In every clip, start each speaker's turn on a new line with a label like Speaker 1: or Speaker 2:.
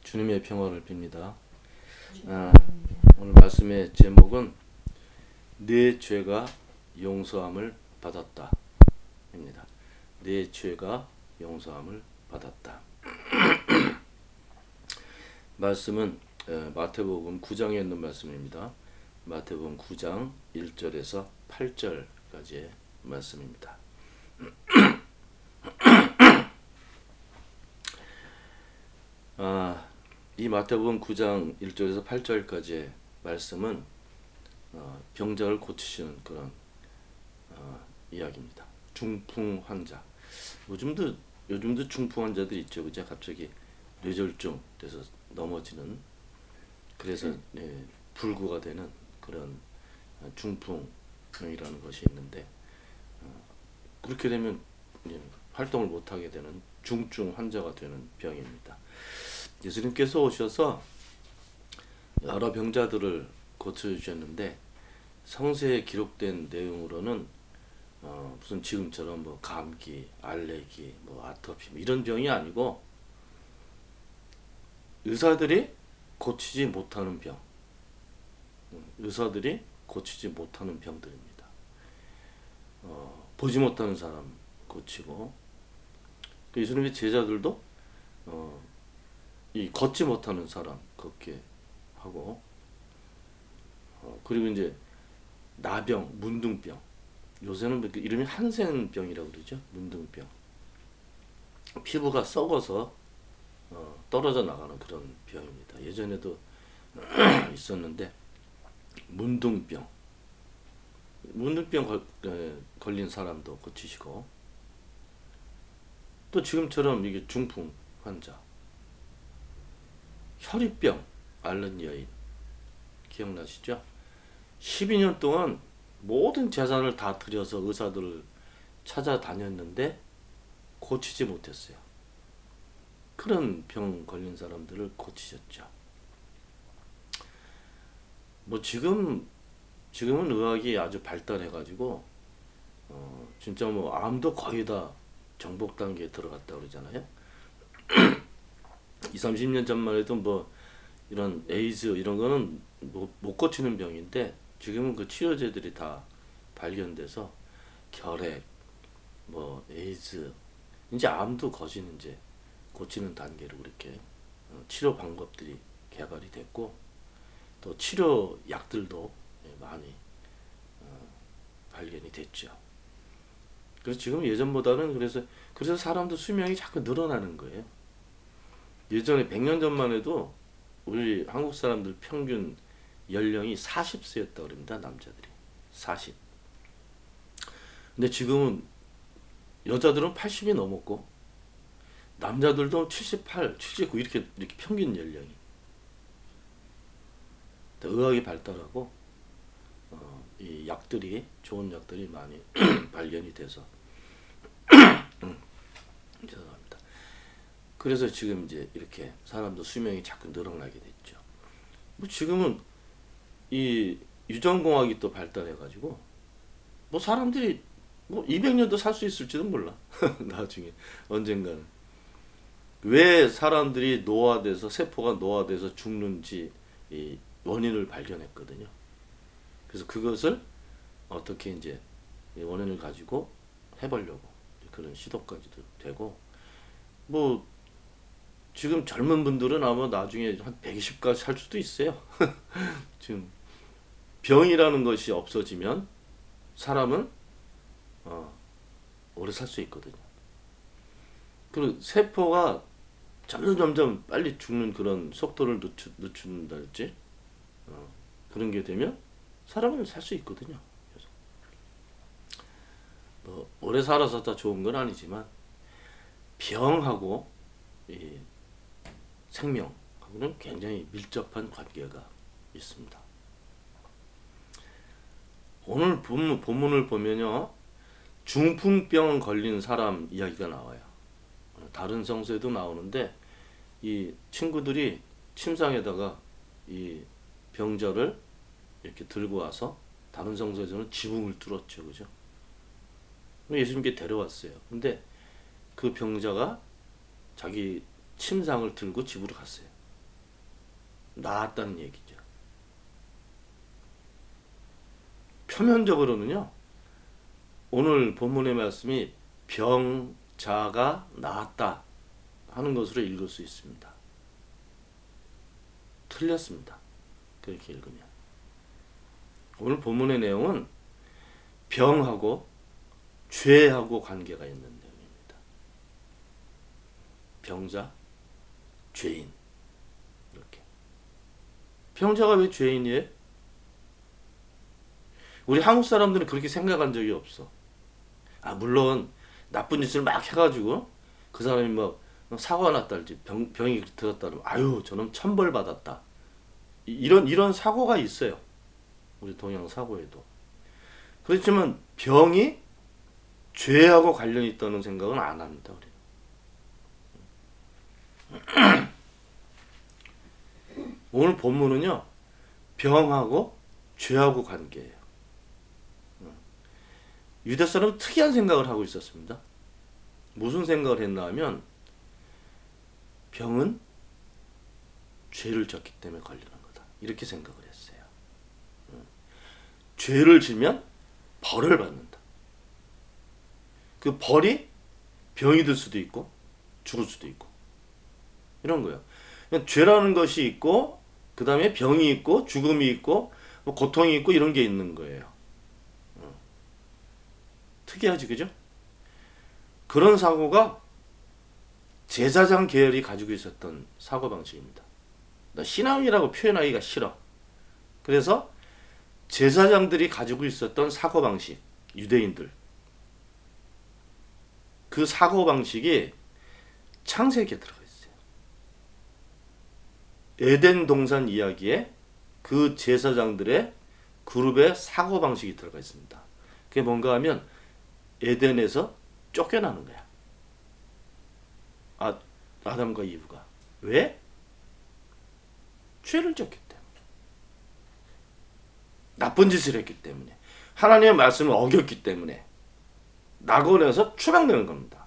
Speaker 1: 주님의 평화를 빕니다. 오늘 말씀의 제목은 내 죄가 용서함을 받았다 입니다. 내 죄가 용서함을 받았다. 말씀은 마태복음 9장에 있는 말씀입니다. 마태복음 9장 1절에서 8절까지의 말씀입니다. 이 마태복음 9장 1절에서 8절까지의 말씀은 병자를 고치시는 그런 이야기입니다. 중풍 환자. 요즘도 중풍 환자들 있죠, 그죠? 갑자기 뇌졸중 돼서 넘어지는, 그래서 불구가 되는 그런 중풍병이라는 것이 있는데, 그렇게 되면 활동을 못하게 되는 중증 환자가 되는 병입니다. 예수님께서 오셔서 여러 병자들을 고쳐주셨는데, 성서에 기록된 내용으로는 무슨 지금처럼 뭐 감기, 알레르기, 뭐 아토피 이런 병이 아니고 의사들이 고치지 못하는 병, 의사들이 고치지 못하는 병들입니다. 보지 못하는 사람 고치고, 또 예수님의 제자들도 이 걷지 못하는 사람 걷게 하고, 그리고 이제 나병, 문둥병, 요새는 이름이 한센병이라고 그러죠. 문둥병, 피부가 썩어서 떨어져 나가는 그런 병입니다. 예전에도 있었는데, 문둥병 걸린 사람도 고치시고, 또 지금처럼 이게 중풍 환자, 혈위병 앓는 여인 기억나시죠? 12년 동안 모든 재산을 다 들여서 의사들을 찾아다녔는데 고치지 못했어요. 그런 병 걸린 사람들을 고치셨죠. 뭐 지금은 의학이 아주 발달해가지고 진짜 뭐 암도 거의 다 정복 단계에 들어갔다 그러잖아요. 20-30년 전만 해도 뭐 이런 에이즈 이런 거는 못 고치는 병인데, 지금은 그 치료제들이 다 발견돼서 결핵, 뭐 에이즈, 이제 암도 거의 이제 고치는 단계로 그렇게 치료 방법들이 개발이 됐고, 또 치료 약들도 많이 발견이 됐죠. 그래서 지금 예전보다는 그래서 사람도 수명이 자꾸 늘어나는 거예요. 예전에 100년 전만 해도 우리 한국 사람들 평균 연령이 40세였다고 그럽니다. 남자들이 40. 근데 지금은 여자들은 80이 넘었고 남자들도 78, 79 이렇게 평균 연령이. 의학이 발달하고 이 약들이, 좋은 약들이 많이 발견이 돼서 죄송합니다. 그래서 지금 이제 이렇게 사람도 수명이 자꾸 늘어나게 됐죠. 뭐 지금은 이 유전공학이 또 발달해가지고 뭐 사람들이 뭐 200년도 살 수 있을지도 몰라. 나중에 언젠가는. 왜 사람들이 세포가 노화돼서 죽는지 이 원인을 발견했거든요. 그래서 그것을 어떻게 이제 원인을 가지고 해보려고 그런 시도까지도 되고, 뭐 지금 젊은 분들은 아마 나중에 한 120까지 살 수도 있어요. 지금 병이라는 것이 없어지면 사람은 오래 살 수 있거든요. 그리고 세포가 점점 빨리 죽는 그런 속도를 늦춘다든지 그런 게 되면 사람은 살 수 있거든요. 그래서 뭐 오래 살아서 다 좋은 건 아니지만 병하고 이 생명하고는 굉장히 밀접한 관계가 있습니다. 오늘 본문을 보면요, 중풍병 걸린 사람 이야기가 나와요. 다른 성서에도 나오는데, 이 친구들이 침상에다가 이 병자를 이렇게 들고 와서, 다른 성서에서는 지붕을 뚫었죠, 그죠? 예수님께 데려왔어요. 근데 그 병자가 자기 침상을 들고 집으로 갔어요. 나았다는 얘기죠. 표면적으로는요, 오늘 본문의 말씀이 병자가 나았다 하는 것으로 읽을 수 있습니다. 틀렸습니다. 그렇게 읽으면. 오늘 본문의 내용은 병하고 죄하고 관계가 있는 내용입니다. 병자, 죄인. 이렇게. 병자가 왜 죄인이에요? 우리 한국 사람들은 그렇게 생각한 적이 없어. 물론 나쁜 짓을 막 해가지고 그 사람이 뭐 사고가 났다든지 병이 들었다 그러면 아유 저놈 천벌 받았다. 이런 사고가 있어요. 우리 동양 사고에도. 그렇지만 병이 죄하고 관련이 있다는 생각은 안 합니다. 우리는. 오늘 본문은요, 병하고 죄하고 관계예요. 유대 사람은 특이한 생각을 하고 있었습니다. 무슨 생각을 했나 하면 병은 죄를 졌기 때문에 걸리는 거다. 이렇게 생각을 했어요. 죄를 지면 벌을 받는다. 그 벌이 병이 들 수도 있고 죽을 수도 있고 이런 거예요. 그냥 죄라는 것이 있고 그 다음에 병이 있고 죽음이 있고 뭐 고통이 있고 이런 게 있는 거예요. 특이하지, 그죠? 그런 사고가 제사장 계열이 가지고 있었던 사고방식입니다. 나 신앙이라고 표현하기가 싫어. 그래서 제사장들이 가지고 있었던 사고방식, 유대인들. 그 사고방식이 창세기에 들어가 있어요. 에덴 동산 이야기에 그 제사장들의 그룹의 사고방식이 들어가 있습니다. 그게 뭔가 하면 에덴에서 쫓겨나는 거야. 아담과 이브가. 왜? 죄를 졌기 때문에. 나쁜 짓을 했기 때문에. 하나님의 말씀을 어겼기 때문에. 낙원에서 추방되는 겁니다.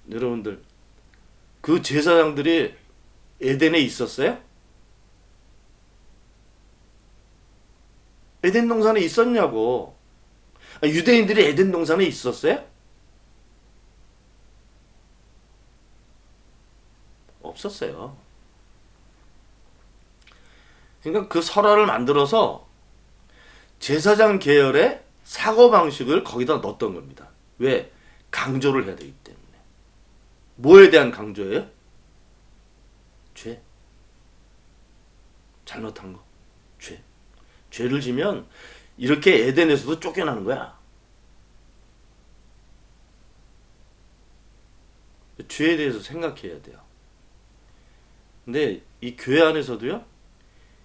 Speaker 1: 여러분들, 그 제사장들이 에덴에 있었어요? 에덴 동산에 있었냐고. 유대인들이 에덴 동산에 있었어요? 없었어요. 그러니까 그 설화를 만들어서 제사장 계열의 사고방식을 거기다 넣었던 겁니다. 왜? 강조를 해야 되기 때문에. 뭐에 대한 강조예요? 죄. 잘못한 거. 죄. 죄를 지면 이렇게 에덴에서도 쫓겨나는 거야. 죄에 대해서 생각해야 돼요. 근데 이 교회 안에서도요,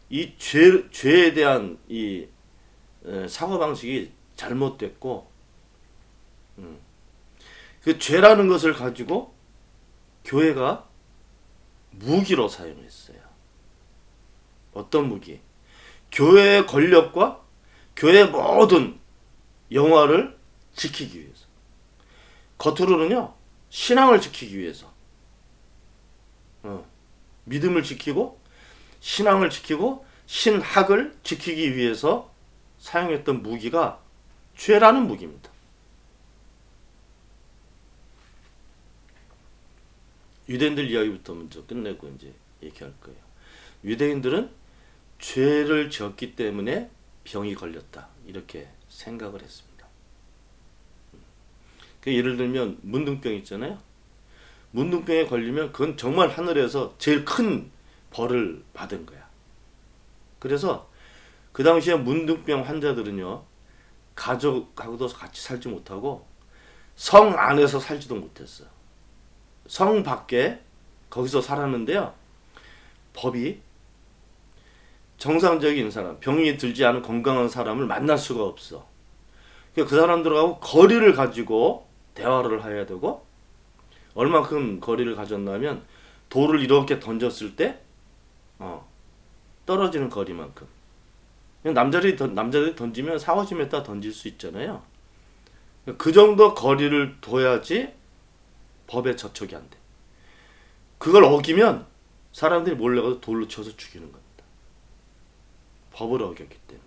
Speaker 1: 이 죄에 대한 이 사고방식이 잘못됐고, 그 죄라는 것을 가지고 교회가 무기로 사용했어요. 어떤 무기? 교회의 권력과 교회의 모든 영화를 지키기 위해서. 겉으로는요, 신앙을 지키기 위해서. 믿음을 지키고, 신앙을 지키고, 신학을 지키기 위해서 사용했던 무기가 죄라는 무기입니다. 유대인들 이야기부터 먼저 끝내고 이제 얘기할 거예요. 유대인들은 죄를 지었기 때문에 병이 걸렸다. 이렇게 생각을 했습니다. 예를 들면 문둥병 있잖아요. 문둥병에 걸리면 그건 정말 하늘에서 제일 큰 벌을 받은 거야. 그래서 그 당시에 문둥병 환자들은요, 가족하고도 같이 살지 못하고 성 안에서 살지도 못했어요. 성 밖에 거기서 살았는데요, 법이 정상적인 사람, 병이 들지 않은 건강한 사람을 만날 수가 없어. 그 사람들하고 거리를 가지고 대화를 해야 되고, 얼마큼 거리를 가졌냐면 돌을 이렇게 던졌을 때 떨어지는 거리만큼. 남자들이 던지면 40-50m 던질 수 있잖아요. 그 정도 거리를 둬야지 법에 저촉이 안 돼. 그걸 어기면 사람들이 몰래 가서 돌로 쳐서 죽이는 겁니다. 법을 어겼기 때문에.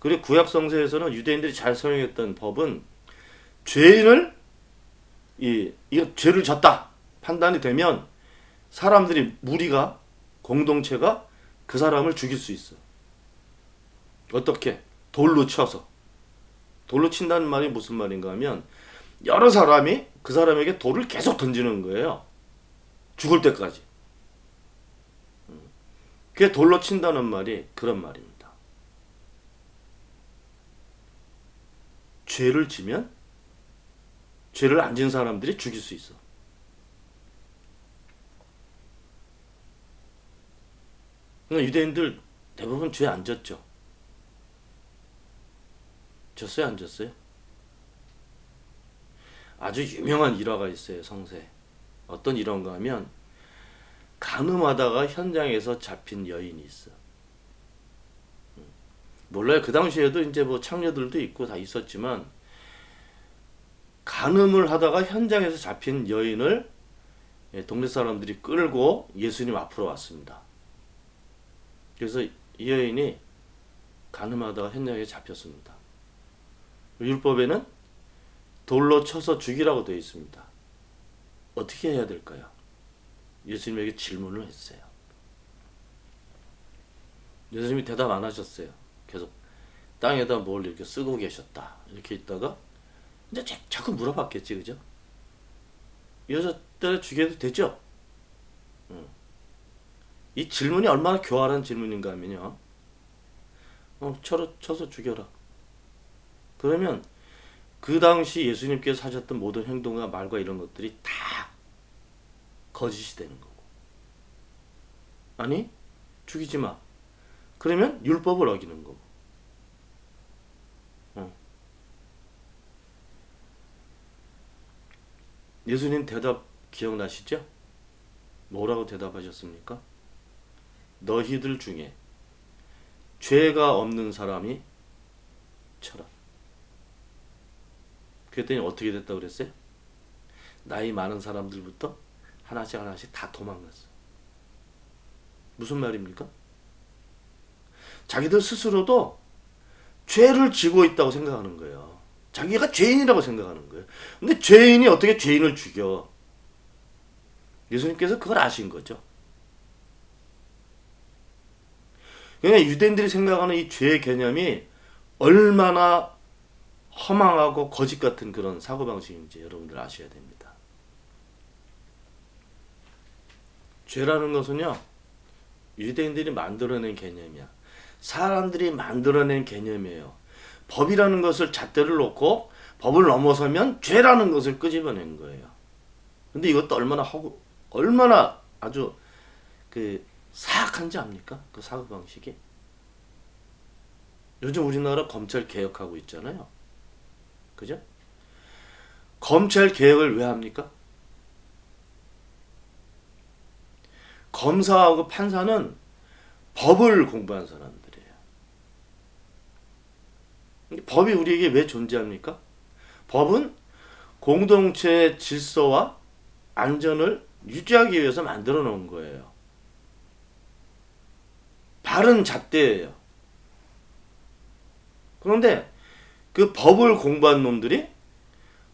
Speaker 1: 그리고 구약 성서에서는 유대인들이 잘 사용했던 법은 죄인을 이거 죄를 졌다 판단이 되면 사람들이 무리가 공동체가 그 사람을 죽일 수 있어. 어떻게? 돌로 쳐서. 돌로 친다는 말이 무슨 말인가 하면 여러 사람이 그 사람에게 돌을 계속 던지는 거예요. 죽을 때까지. 그게 돌로 친다는 말이 그런 말입니다. 죄를 지면 죄를 안 진 사람들이 죽일 수 있어. 유대인들 대부분 죄 안 졌죠. 졌어요, 안 졌어요? 아주 유명한 일화가 있어요, 성서에. 어떤 일화인가 하면 간음하다가 현장에서 잡힌 여인이 있어. 몰라요. 그 당시에도 이제 뭐 창녀들도 있고 다 있었지만 간음을 하다가 현장에서 잡힌 여인을 동네 사람들이 끌고 예수님 앞으로 왔습니다. 그래서 이 여인이 간음하다가 현장에 잡혔습니다. 율법에는 돌로 쳐서 죽이라고 되어 있습니다. 어떻게 해야 될까요? 예수님에게 질문을 했어요. 예수님이 대답 안 하셨어요. 계속 땅에다 뭘 이렇게 쓰고 계셨다. 이렇게 있다가 이제 자꾸 물어봤겠지, 그죠? 이 여자 때려 죽여도 되죠? 이 질문이 얼마나 교활한 질문인가 하면요. 쳐서 죽여라. 그러면 그 당시 예수님께서 하셨던 모든 행동과 말과 이런 것들이 다 거짓이 되는 거고. 아니, 죽이지 마. 그러면 율법을 어기는 거고. 예수님 대답 기억나시죠? 뭐라고 대답하셨습니까? 너희들 중에 죄가 없는 사람이 쳐라. 그랬더니 어떻게 됐다고 그랬어요? 나이 많은 사람들부터 하나씩 하나씩 다 도망갔어. 무슨 말입니까? 자기들 스스로도 죄를 지고 있다고 생각하는 거예요. 자기가 죄인이라고 생각하는 거예요. 근데 죄인이 어떻게 죄인을 죽여? 예수님께서 그걸 아신 거죠. 그러니까 유대인들이 생각하는 이 죄의 개념이 얼마나 허망하고 거짓 같은 그런 사고방식인지 여러분들 아셔야 됩니다. 죄라는 것은요, 유대인들이 만들어낸 개념이야. 사람들이 만들어낸 개념이에요. 법이라는 것을 잣대를 놓고 법을 넘어서면 죄라는 것을 끄집어낸 거예요. 근데 이것도 얼마나 아주 사악한지 압니까? 그 사고방식이. 요즘 우리나라 검찰 개혁하고 있잖아요. 그죠? 검찰 개혁을 왜 합니까? 검사하고 판사는 법을 공부한 사람들이에요. 법이 우리에게 왜 존재합니까? 법은 공동체의 질서와 안전을 유지하기 위해서 만들어 놓은 거예요. 바른 잣대예요. 그런데 그 법을 공부한 놈들이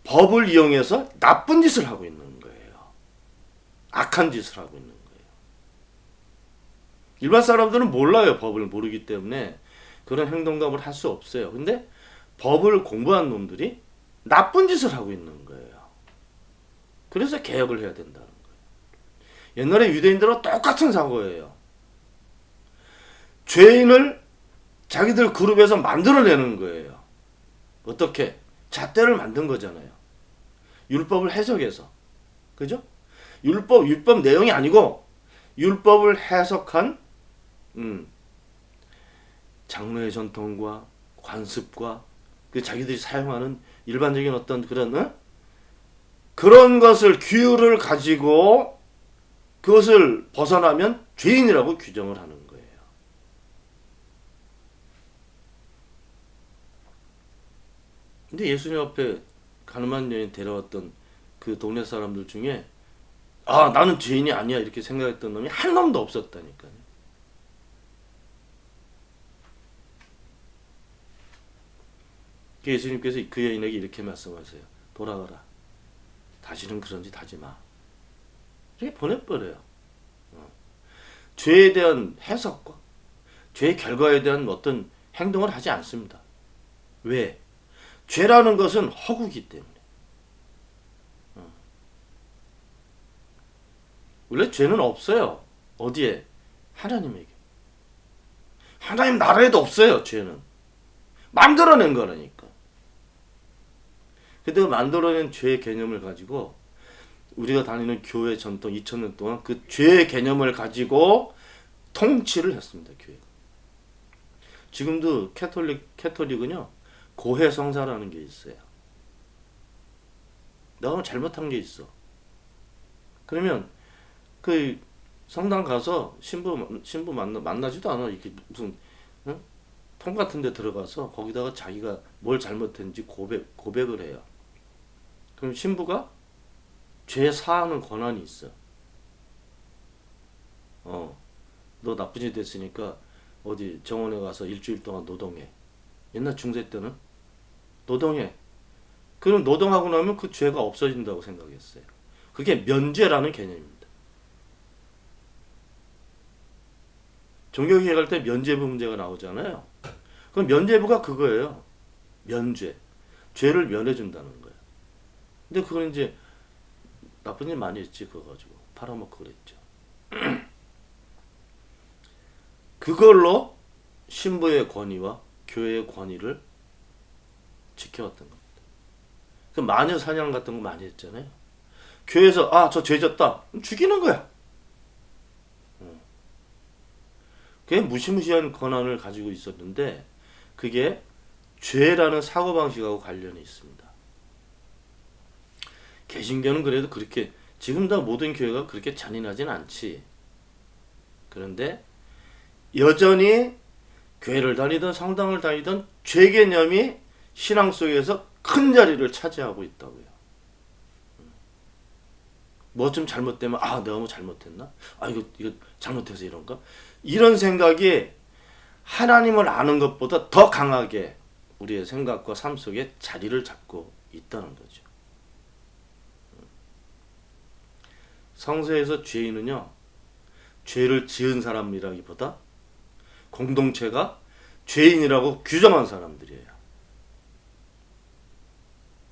Speaker 1: 법을 이용해서 나쁜 짓을 하고 있는 거예요. 악한 짓을 하고 있는 거예요. 일반 사람들은 몰라요. 법을 모르기 때문에 그런 행동감을 할 수 없어요. 근데 법을 공부한 놈들이 나쁜 짓을 하고 있는 거예요. 그래서 개혁을 해야 된다는 거예요. 옛날에 유대인들은 똑같은 사고예요. 죄인을 자기들 그룹에서 만들어내는 거예요. 어떻게? 잣대를 만든 거잖아요. 율법을 해석해서. 그죠? 율법 내용이 아니고 율법을 해석한 장로의 전통과 관습과 자기들이 사용하는 일반적인 어떤 그런 것을 규율을 가지고 그것을 벗어나면 죄인이라고 규정을 하는 거예요. 근데 예수님 앞에 가늠한 여인 데려왔던 그 동네 사람들 중에 아, 나는 죄인이 아니야 이렇게 생각했던 놈이 한 놈도 없었다니까요. 예수님께서 그 여인에게 이렇게 말씀하세요. 돌아가라. 다시는 그런 짓 하지 마. 이렇게 보내버려요. 죄에 대한 해석과 죄의 결과에 대한 어떤 행동을 하지 않습니다. 왜? 죄라는 것은 허구기 때문에. 원래 죄는 없어요. 어디에? 하나님에게. 하나님 나라에도 없어요. 죄는. 만들어낸 거라니까. 근데 그 만들어낸 죄의 개념을 가지고 우리가 다니는 교회 전통 2000년 동안 그 죄의 개념을 가지고 통치를 했습니다. 교회. 지금도 캐톨릭은요 고해 성사라는 게 있어요. 내가 잘못한 게 있어. 그러면 그 성당 가서 신부 만나지도 않아. 이렇게 무슨 응? 통 같은 데 들어가서 거기다가 자기가 뭘 잘못했는지 고백을 해요. 그럼 신부가 죄 사하는 권한이 있어. 너 나쁜 짓 됐으니까 어디 정원에 가서 일주일 동안 노동해. 옛날 중세 때는 노동해. 그럼 노동하고 나면 그 죄가 없어진다고 생각했어요. 그게 면죄라는 개념입니다. 종교개혁 할 때 면죄부 문제가 나오잖아요. 그럼 면죄부가 그거예요. 면죄. 죄를 면해준다는 거예요. 근데 그건 이제 나쁜 일 많이 했지. 그거 가지고 팔아먹고 그랬죠. 그걸로 신부의 권위와 교회의 권위를 지켜왔던 겁니다. 그 마녀 사냥 같은 거 많이 했잖아요. 교회에서 저 죄 졌다. 죽이는 거야. 그게 무시무시한 권한을 가지고 있었는데 그게 죄라는 사고방식하고 관련이 있습니다. 개신교는 그래도 그렇게 지금 다 모든 교회가 그렇게 잔인하진 않지. 그런데 여전히 교회를 다니든 성당을 다니든 죄 개념이 신앙 속에서 큰 자리를 차지하고 있다고요. 뭐 좀 잘못되면 내가 뭐 잘못했나? 이거 잘못해서 이런가? 이런 생각이 하나님을 아는 것보다 더 강하게 우리의 생각과 삶 속에 자리를 잡고 있다는 거죠. 성서에서 죄인은요, 죄를 지은 사람이라기보다 공동체가 죄인이라고 규정한 사람들이에요.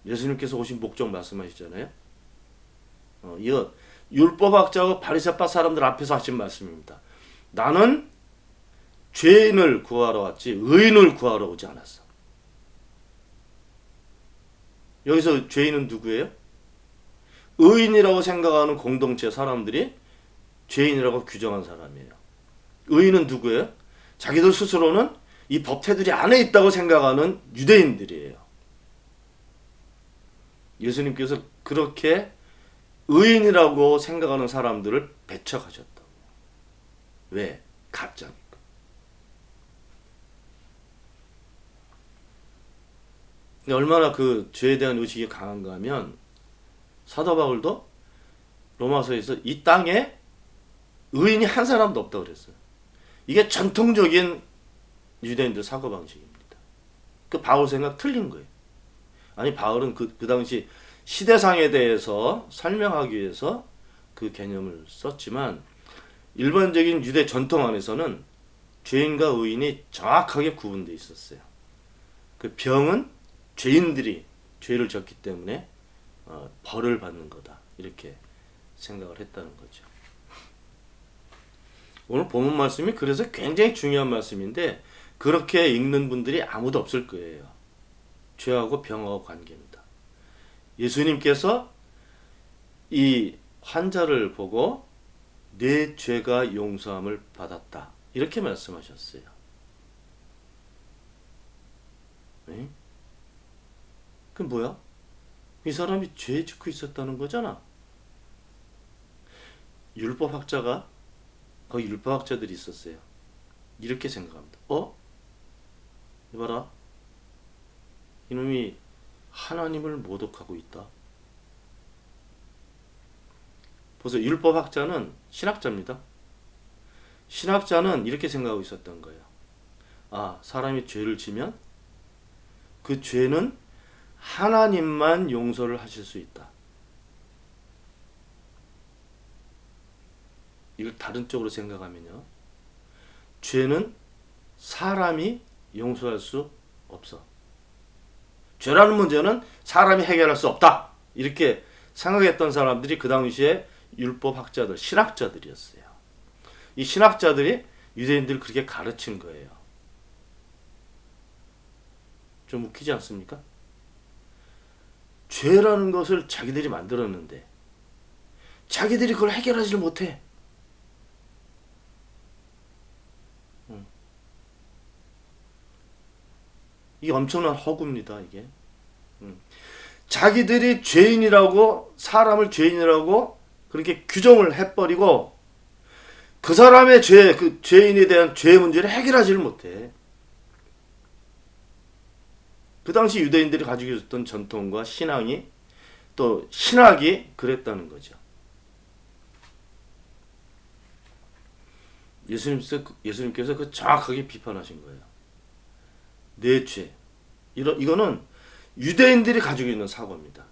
Speaker 1: 예수님께서 오신 목적 말씀하시잖아요. 이거 율법학자하고 바리새파 사람들 앞에서 하신 말씀입니다. 나는 죄인을 구하러 왔지 의인을 구하러 오지 않았어. 여기서 죄인은 누구예요? 의인이라고 생각하는 공동체 사람들이 죄인이라고 규정한 사람이에요. 의인은 누구예요? 자기들 스스로는 이 법태들이 안에 있다고 생각하는 유대인들이에요. 예수님께서 그렇게 의인이라고 생각하는 사람들을 배척하셨다고요. 왜? 가짜니까. 얼마나 그 죄에 대한 의식이 강한가 하면 사도 바울도 로마서에서 이 땅에 의인이 한 사람도 없다고 그랬어요. 이게 전통적인 유대인들 사고방식입니다. 그 바울 생각 틀린 거예요. 아니 바울은 그 당시 시대상에 대해서 설명하기 위해서 그 개념을 썼지만 일반적인 유대 전통 안에서는 죄인과 의인이 정확하게 구분되어 있었어요. 그 병은 죄인들이 죄를 졌기 때문에 벌을 받는 거다. 이렇게 생각을 했다는 거죠. 오늘 본문 말씀이 그래서 굉장히 중요한 말씀인데 그렇게 읽는 분들이 아무도 없을 거예요. 죄하고 병하고 관계입니다. 예수님께서 이 환자를 보고 내 죄가 용서함을 받았다. 이렇게 말씀하셨어요. 네? 그 뭐야? 이 사람이 죄 짓고 있었다는 거잖아. 율법학자가 거기 율법학자들이 있었어요. 이렇게 생각합니다. 이봐라. 이놈이 하나님을 모독하고 있다. 보세요. 율법학자는 신학자입니다. 신학자는 이렇게 생각하고 있었던 거예요. 아, 사람이 죄를 지면 그 죄는 하나님만 용서를 하실 수 있다. 이걸 다른 쪽으로 생각하면요. 죄는 사람이 용서할 수 없어. 죄라는 문제는 사람이 해결할 수 없다. 이렇게 생각했던 사람들이 그 당시에 율법학자들, 신학자들이었어요. 이 신학자들이 유대인들을 그렇게 가르친 거예요. 좀 웃기지 않습니까? 죄라는 것을 자기들이 만들었는데 자기들이 그걸 해결하지 못해. 이게 엄청난 허구입니다, 이게. 자기들이 죄인이라고, 사람을 죄인이라고 그렇게 규정을 해버리고 그 사람의 죄, 그 죄인에 대한 죄 문제를 해결하지를 못해. 그 당시 유대인들이 가지고 있었던 전통과 신앙이, 또 신학이 그랬다는 거죠. 예수님께서 그 정확하게 비판하신 거예요. 내 죄. 이거는 유대인들이 가지고 있는 사고입니다.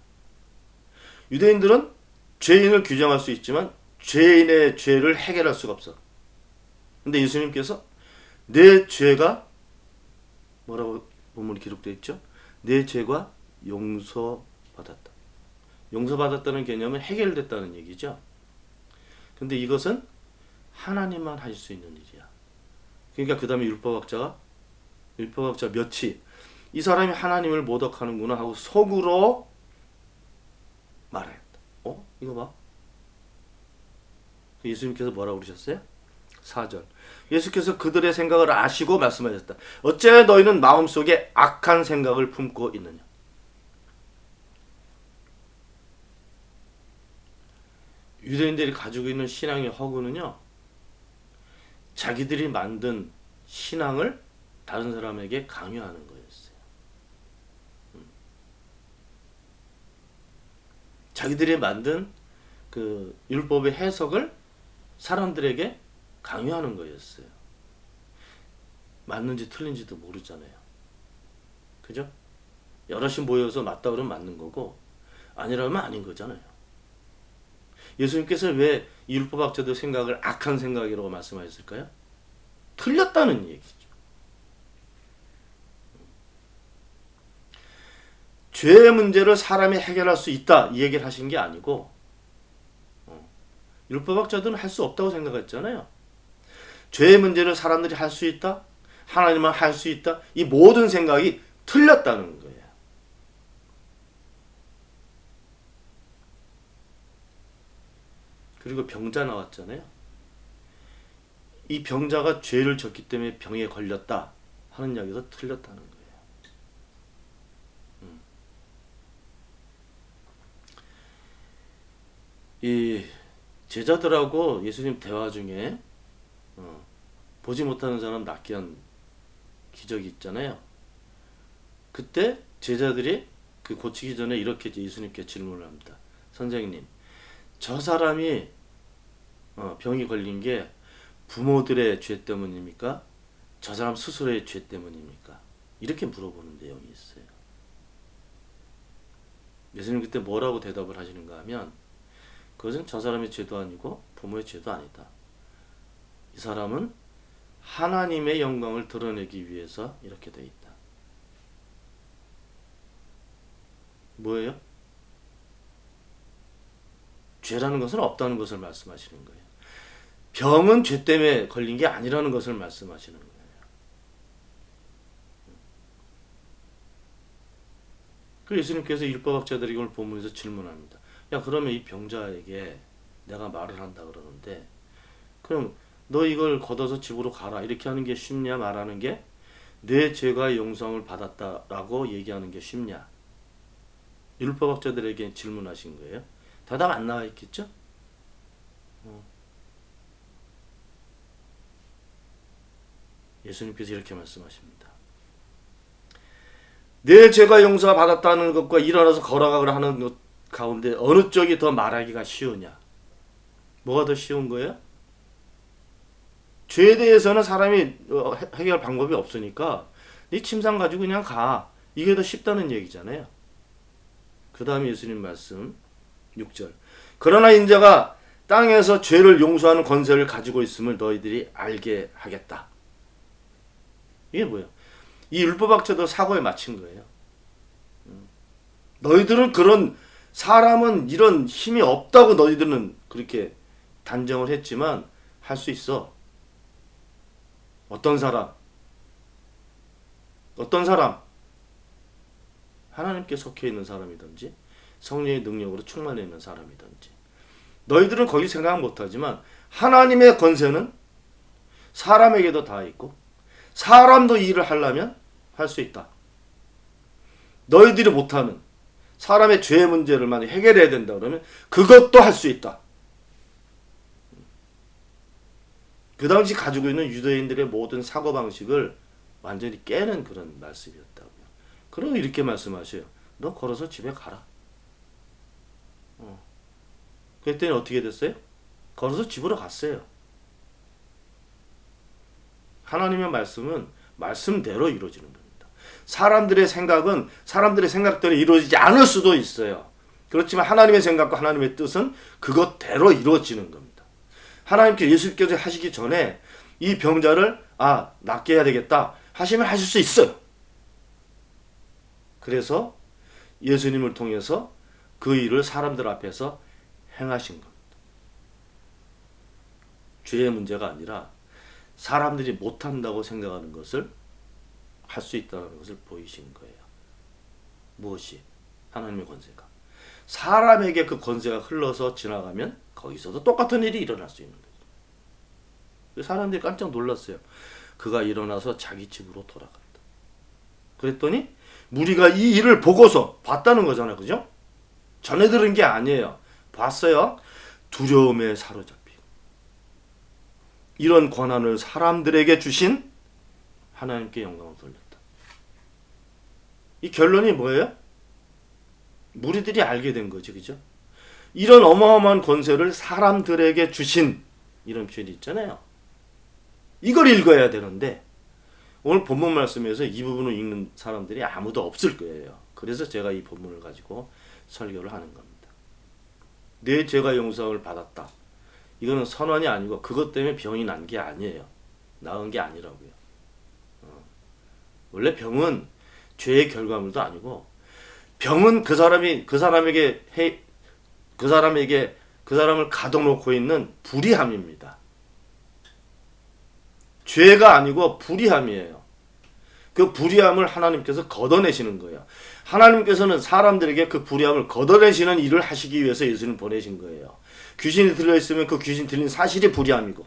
Speaker 1: 유대인들은 죄인을 규정할 수 있지만 죄인의 죄를 해결할 수가 없어. 근데 예수님께서 내 죄가 뭐라고 본문에 기록되어 있죠? 내 죄가 용서받았다. 용서받았다는 개념은 해결됐다는 얘기죠. 근데 이것은 하나님만 하실 수 있는 일이야. 그러니까 그 다음에 율법학자 몇이 이 사람이 하나님을 모독하는구나 하고 속으로 말했다. 이거 봐. 예수님께서 뭐라고 그러셨어요? 4절. 예수께서 그들의 생각을 아시고 말씀하셨다. 어째 너희는 마음속에 악한 생각을 품고 있느냐. 유대인들이 가지고 있는 신앙의 허구는요, 자기들이 만든 신앙을 다른 사람에게 강요하는 거였어요. 자기들이 만든 그 율법의 해석을 사람들에게 강요하는 거였어요. 맞는지 틀린지도 모르잖아요. 그죠? 여럿이 모여서 맞다 그러면 맞는 거고 아니라면 아닌 거잖아요. 예수님께서 왜 이 율법학자들 생각을 악한 생각이라고 말씀하셨을까요? 틀렸다는 얘기죠. 죄의 문제를 사람이 해결할 수 있다 이 얘기를 하신 게 아니고 율법학자들은 할 수 없다고 생각했잖아요. 죄의 문제를 사람들이 할 수 있다? 하나님은 할 수 있다? 이 모든 생각이 틀렸다는 거예요. 그리고 병자 나왔잖아요. 이 병자가 죄를 졌기 때문에 병에 걸렸다 하는 이야기도 틀렸다는 거예요. 이 제자들하고 예수님 대화 중에 보지 못하는 사람 낫게 한 기적이 있잖아요. 그때 제자들이 그 고치기 전에 이렇게 예수님께 질문을 합니다. 선생님, 저 사람이 병이 걸린 게 부모들의 죄 때문입니까? 저 사람 스스로의 죄 때문입니까? 이렇게 물어보는 내용이 있어요. 예수님 그때 뭐라고 대답을 하시는가 하면 그것은 저 사람의 죄도 아니고 부모의 죄도 아니다. 이 사람은 하나님의 영광을 드러내기 위해서 이렇게 돼 있다. 뭐예요? 죄라는 것은 없다는 것을 말씀하시는 거예요. 병은 죄 때문에 걸린 게 아니라는 것을 말씀하시는 거예요. 그래서 예수님께서 율법학자들이 이걸 보면서 질문합니다. 야, 그러면 이 병자에게 내가 말을 한다 그러는데 그럼 너 이걸 걷어서 집으로 가라 이렇게 하는 게 쉽냐? 말하는 게 내 죄가 용서를 받았다라고 얘기하는 게 쉽냐? 율법학자들에게 질문하신 거예요. 대답 안 나와 있겠죠? 예수님께서 이렇게 말씀하십니다. 내 죄가 용서받았다는 것과 일어나서 걸어가거나 하는 것 가운데 어느 쪽이 더 말하기가 쉬우냐? 뭐가 더 쉬운 거예요? 죄에 대해서는 사람이 해결할 방법이 없으니까 네 침상 가지고 그냥 가. 이게 더 쉽다는 얘기잖아요. 그 다음에 예수님 말씀 6절. 그러나 인자가 땅에서 죄를 용서하는 권세를 가지고 있음을 너희들이 알게 하겠다. 이게 뭐예요? 이 율법학자도 사고에 맞춘 거예요. 너희들은 그런 사람은 이런 힘이 없다고 너희들은 그렇게 단정을 했지만 할 수 있어. 어떤 사람? 어떤 사람? 하나님께 속해 있는 사람이든지 성령의 능력으로 충만해 있는 사람이든지 너희들은 거기 생각 못하지만 하나님의 권세는 사람에게도 다 있고 사람도 이 일을 하려면 할 수 있다. 너희들이 못하는 사람의 죄의 문제를 만약 해결해야 된다 그러면 그것도 할 수 있다. 그 당시 가지고 있는 유대인들의 모든 사고방식을 완전히 깨는 그런 말씀이었다고요. 그리고 이렇게 말씀하셔요. 너 걸어서 집에 가라. 그랬더니 어떻게 됐어요? 걸어서 집으로 갔어요. 하나님의 말씀은 말씀대로 이루어지는 겁니다. 사람들의 생각은 사람들의 생각대로 이루어지지 않을 수도 있어요. 그렇지만 하나님의 생각과 하나님의 뜻은 그것대로 이루어지는 겁니다. 하나님께 예수께서 하시기 전에 이 병자를 낫게 해야 되겠다 하시면 하실 수 있어요. 그래서 예수님을 통해서 그 일을 사람들 앞에서 행하신 겁니다. 죄의 문제가 아니라 사람들이 못한다고 생각하는 것을 할 수 있다는 것을 보이신 거예요. 무엇이? 하나님의 권세가. 사람에게 그 권세가 흘러서 지나가면 거기서도 똑같은 일이 일어날 수 있는 거죠. 사람들이 깜짝 놀랐어요. 그가 일어나서 자기 집으로 돌아갔다. 그랬더니 무리가 이 일을 보고서 봤다는 거잖아요. 그죠? 전해 들은 게 아니에요. 봤어요. 두려움에 사로잡히고 이런 권한을 사람들에게 주신 하나님께 영광을 돌렸다. 이 결론이 뭐예요? 무리들이 알게 된 거죠. 그죠? 이런 어마어마한 권세를 사람들에게 주신 이런 표현이 있잖아요. 이걸 읽어야 되는데 오늘 본문 말씀에서 이 부분을 읽는 사람들이 아무도 없을 거예요. 그래서 제가 이 본문을 가지고 설교를 하는 겁니다. 내 죄가 용서를 받았다. 이거는 선언이 아니고 그것 때문에 병이 난 게 아니에요. 나은 게 아니라고요. 원래 병은 죄의 결과물도 아니고 병은 그 사람을 가둬놓고 있는 불의함입니다. 죄가 아니고 불의함이에요. 그 불의함을 하나님께서 걷어내시는 거예요. 하나님께서는 사람들에게 그 불의함을 걷어내시는 일을 하시기 위해서 예수님을 보내신 거예요. 귀신이 들려있으면 그 귀신 들린 사실이 불의함이고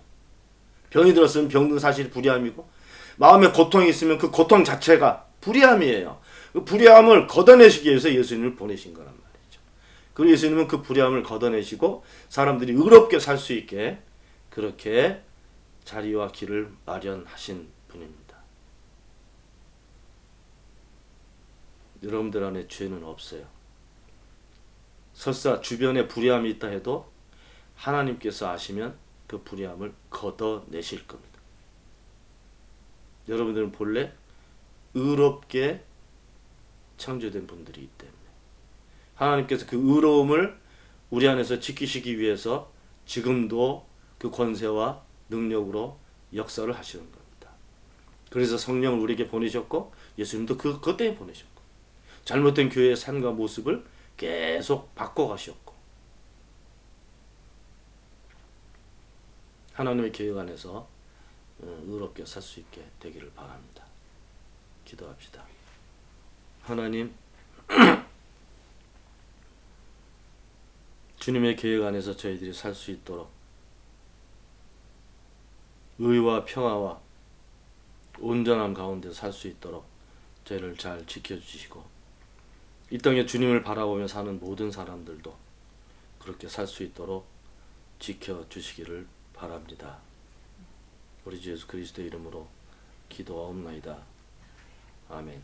Speaker 1: 병이 들었으면 병든 사실이 불의함이고 마음에 고통이 있으면 그 고통 자체가 불의함이에요. 그 불의함을 걷어내시기 위해서 예수님을 보내신 거란 말이죠. 그리고 예수님은 그 불의함을 걷어내시고 사람들이 의롭게 살 수 있게 그렇게 자리와 길을 마련하신 분입니다. 여러분들 안에 죄는 없어요. 설사 주변에 불의함이 있다 해도 하나님께서 아시면 그 불의함을 걷어내실 겁니다. 여러분들은 본래 의롭게 창조된 분들이기 때문에 하나님께서 그 의로움을 우리 안에서 지키시기 위해서 지금도 그 권세와 능력으로 역사를 하시는 겁니다. 그래서 성령을 우리에게 보내셨고 예수님도 그것 때문에 보내셨고 잘못된 교회의 삶과 모습을 계속 바꿔가셨고 하나님의 계획 안에서 의롭게 살 수 있게 되기를 바랍니다. 기도합시다. 하나님 주님의 계획 안에서 저희들이 살 수 있도록 의와 평화와 온전함 가운데 살 수 있도록 저희를 잘 지켜주시고 이 땅에 주님을 바라보며 사는 모든 사람들도 그렇게 살 수 있도록 지켜주시기를 바랍니다. 우리 주 예수 그리스도의 이름으로 기도하옵나이다. 아멘.